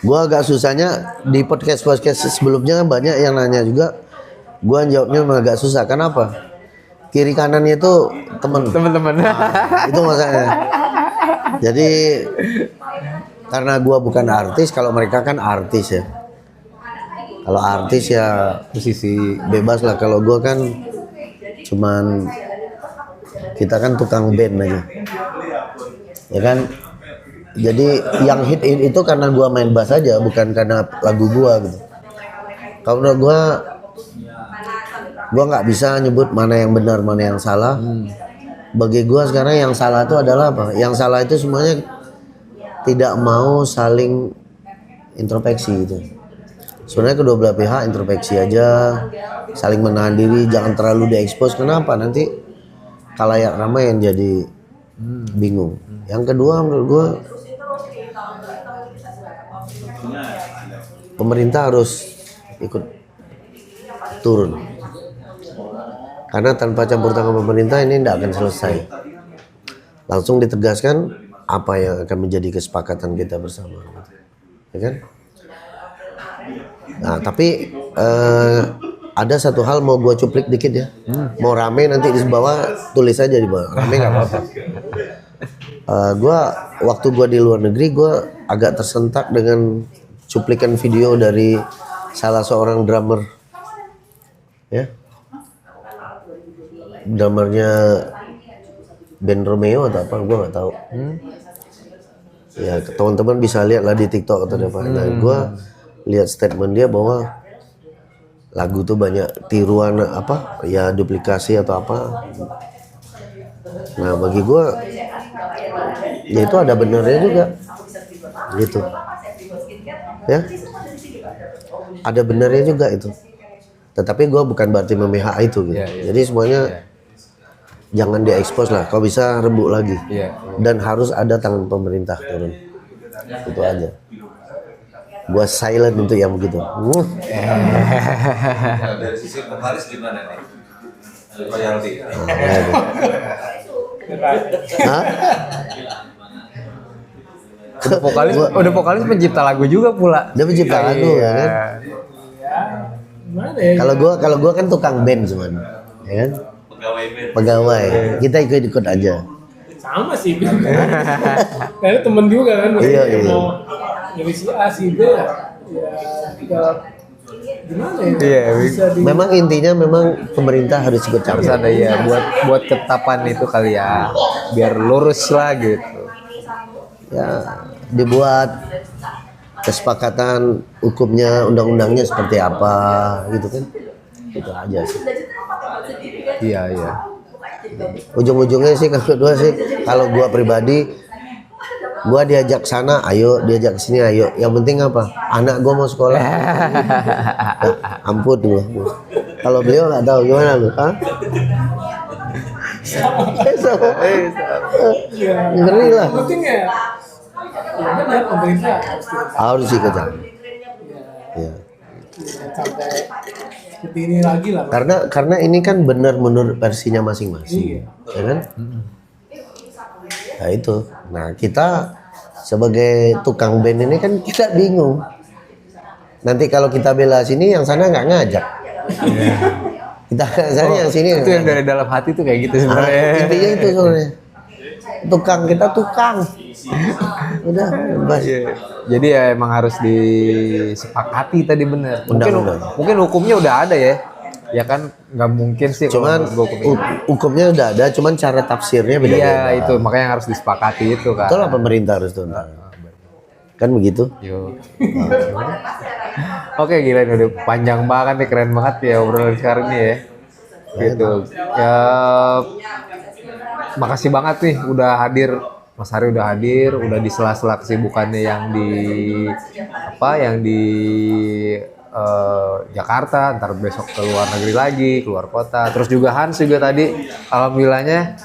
Gua agak susahnya di podcast sebelumnya banyak yang nanya juga. Gua jawabnya agak susah. Kenapa? Kiri kanannya itu teman-teman. Itu masalahnya. Jadi karena gua bukan artis, kalau mereka kan artis ya. Kalau artis ya Musisi. bebas lah. Kalau gua kan cuman kita kan tukang band aja. Ya kan? Jadi yang hit itu karena gua main bass aja, bukan karena lagu gua gitu. Kalau menurut gua nggak bisa nyebut mana yang benar mana yang salah. Bagi gua sekarang yang salah itu adalah apa? Yang salah itu semuanya tidak mau saling introspeksi gitu. Sebenarnya kedua belah pihak introspeksi aja, saling menahan diri, jangan terlalu diekspos. Kenapa? Nanti khalayak ramai yang jadi bingung. Yang kedua menurut gua pemerintah harus ikut turun, karena tanpa campur tangan pemerintah ini tidak akan selesai. Langsung ditegaskan apa yang akan menjadi kesepakatan kita bersama, ya kan? Nah, tapi ada satu hal mau gua cuplik dikit ya. Mau rame nanti di bawah tulis aja di bawah. Rame nggak apa-apa. Gua waktu gua di luar negeri gua agak tersentak dengan cuplikan video dari salah seorang drummer, ya, drummernya band Romeo atau apa, gue nggak tahu. Ya teman-teman bisa lihat lah di TikTok atau apa. Nah, gue lihat statement dia bahwa lagu tuh banyak tiruan apa, ya duplikasi atau apa. Nah bagi gue, ya itu ada benernya juga, gitu. Ya, ada benernya juga itu. Tetapi gue bukan berarti memihak itu gitu. Jadi semuanya jangan diekspos lah. Kalau bisa rebut lagi. Dan harus ada tangan pemerintah turun. Itu aja. Gue silent untuk yang begitu. Dari sisi vokalis gimana nih? Royalti. Hah? Udah vokalis pencipta lagu juga pula. Dia pencipta lagu ya kan. Gimana ya? Kalau gua kan tukang band cuman, ya kan? Pegawai band. Pegawai. Kita ikut aja. Sama sih. Karena temen juga kan. Iya. Mau jadi si A si B ya. Gimana ya? Bisa Memang intinya memang pemerintah harus ikut campur. Harus ada ya buat ketetapan itu kali ya, biar lurus lah gitu. Ya, dibuat kesepakatan hukumnya, undang-undangnya seperti apa gitu kan. Itu aja sih. Iya. Ujung-ujungnya sih kalau gua pribadi, gua diajak sana ayo, diajak sini ayo. Yang penting apa? Anak gua mau sekolah. Ampun tuh. Kalau beliau nggak tahu gimana lu, ha? Ngeri lah. Yang penting ya benar pemerintah Harus ikut campur. Ya. sampai seperti ini lagi lah. Karena ini kan benar menurut versinya masing-masing, ya kan? Nah itu. Nah kita sebagai tukang band ini kan kita bingung. Nanti kalau kita bela sini, yang sana nggak ngajak. Kita sana yang sini. Itu yang dari dalam hati tuh kayak gitu sebenarnya. Intinya itu sebenarnya. tukang kita tukang. Udah bebas. Jadi ya emang harus disepakati tadi bener. Undang-undang. Mungkin hukumnya udah ada ya. Ya kan nggak mungkin sih. Cuman hukumnya udah ada, cuman cara tafsirnya beda-beda. Iya itu makanya harus disepakati itu kan. Itulah pemerintah harus tuh. Kan begitu. Yo. Oke gila ini udah panjang banget nih, keren banget ya obrolan sekarang ini ya. Gitu. Ya makasih banget nih udah hadir. Mas Hari udah hadir, udah di sela-sela kesibukannya yang di Jakarta, ntar besok ke luar negeri lagi, keluar kota. Terus juga Hans juga tadi, alhamdulillahnya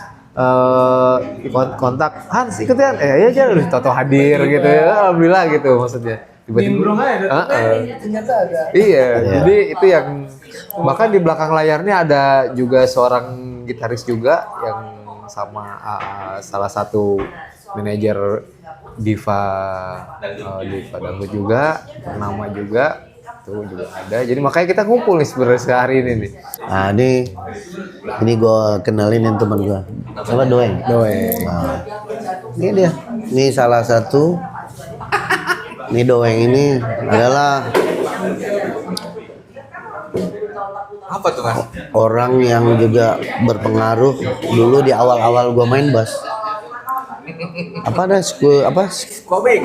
kontak Hans ikutin, ya aja udah toto hadir gitu ya, alhamdulillah gitu maksudnya. Nimbrung aja, ternyata ada. Iya, jadi itu yang bahkan di belakang layarnya ada juga seorang gitaris juga yang sama salah satu manajer Diva Dangdut juga, Purnama juga, tuh juga ada. Jadi makanya kita ngumpul nih sebenarnya sehari ini nih. Nah ini gue kenalin yang teman gue, sama Doeng. Nah, ini dia, ini salah satu. Ini Doeng ini adalah Apa tuh Mas? orang yang juga berpengaruh dulu di awal-awal gue main bass. Apa ada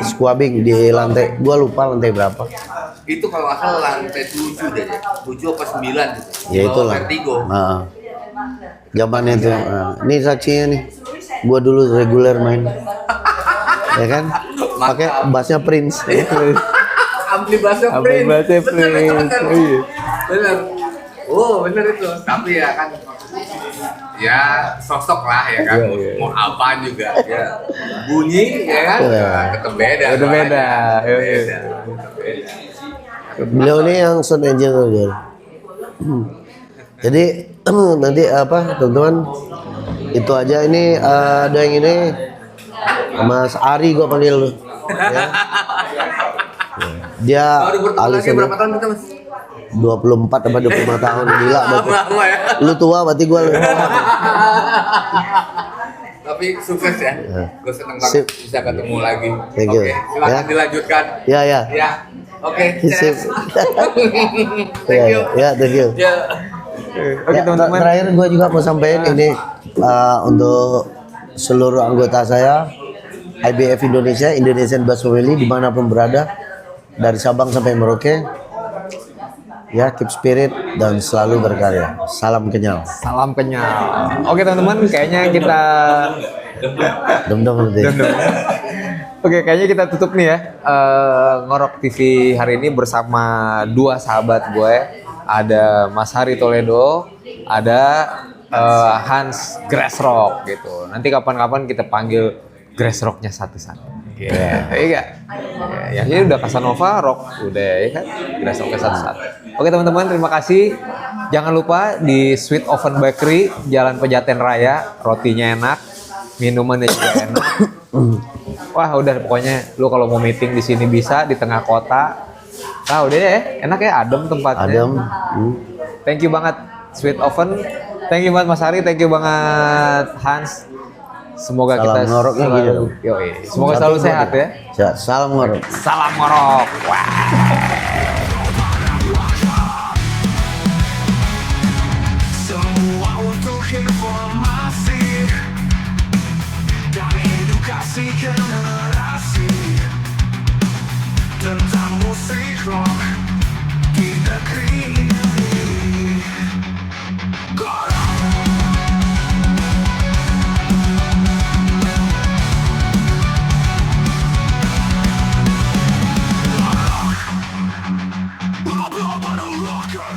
squabbing di lantai, gue lupa lantai berapa. Itu kalau nggak salah lantai 7 deh ya. 7 apa 9 gitu. Ya itulah. Vertigo. Nah, zamannya itu. Nah, ini saksinya nih. Gue dulu reguler main. Ya kan? Pakai bassnya Prince. Ampli bassnya Prince. Bener. Oh bener itu. Tapi ya kan ya sosok lah ya kan. Mau apa juga ya. Bunyi ya kan. Tetap beda. Beda. Beliau ini yang sound engineer. Jadi nanti apa teman-teman, itu aja ini ada yang ini Mas Ari gue panggil lu. Ya. Dia alisnya berapa tahun kita Mas? 24 apa 25 tahun, gila berarti. Lama ya. Lu tua berarti gue. Tapi sukses ya. Gue seneng banget bisa ketemu lagi. Thank you. Oke, silakan dilanjutkan. Ya. Ya. Oke. Sip. Thank you. Ya, thank you. Ya. Oke teman-teman. Terakhir gue juga mau sampaikan ini untuk seluruh anggota saya IBF Indonesia, Indonesian Bass Family dimanapun berada, dari Sabang sampai Merauke. Ya, keep spirit dan selalu berkarya. Salam kenyal. Salam kenyal. Oke teman-teman, kayaknya kita Dom-dom nanti. Oke, kayaknya kita tutup nih ya Ngorok TV hari ini bersama dua sahabat gue. Ada Mas Hari Toledo, ada Hans Grassrock gitu. Nanti kapan-kapan kita panggil Grassrocknya satu-satu. Iya, ya ini udah Casanova Rock, udah ya kan, Grassrocknya satu-satu. Oke teman-teman, terima kasih. Jangan lupa di Sweet Oven Bakery, Jalan Pejaten Raya, rotinya enak, minumannya juga enak. Wah udah pokoknya lu kalau mau meeting di sini bisa di tengah kota. Nah udah ya, enak ya, adem tempatnya. Adem. Thank you banget Sweet Oven. Thank you banget Mas Hari, thank you banget Hans. Semoga Salam kita ngoroknya gitu. Semoga selalu sehat ya. Salam ngorok. Salam ngorok. Wah. Semua untuk informasi dan edukasi generasi tentang musik rock di negeri ini. Rocker.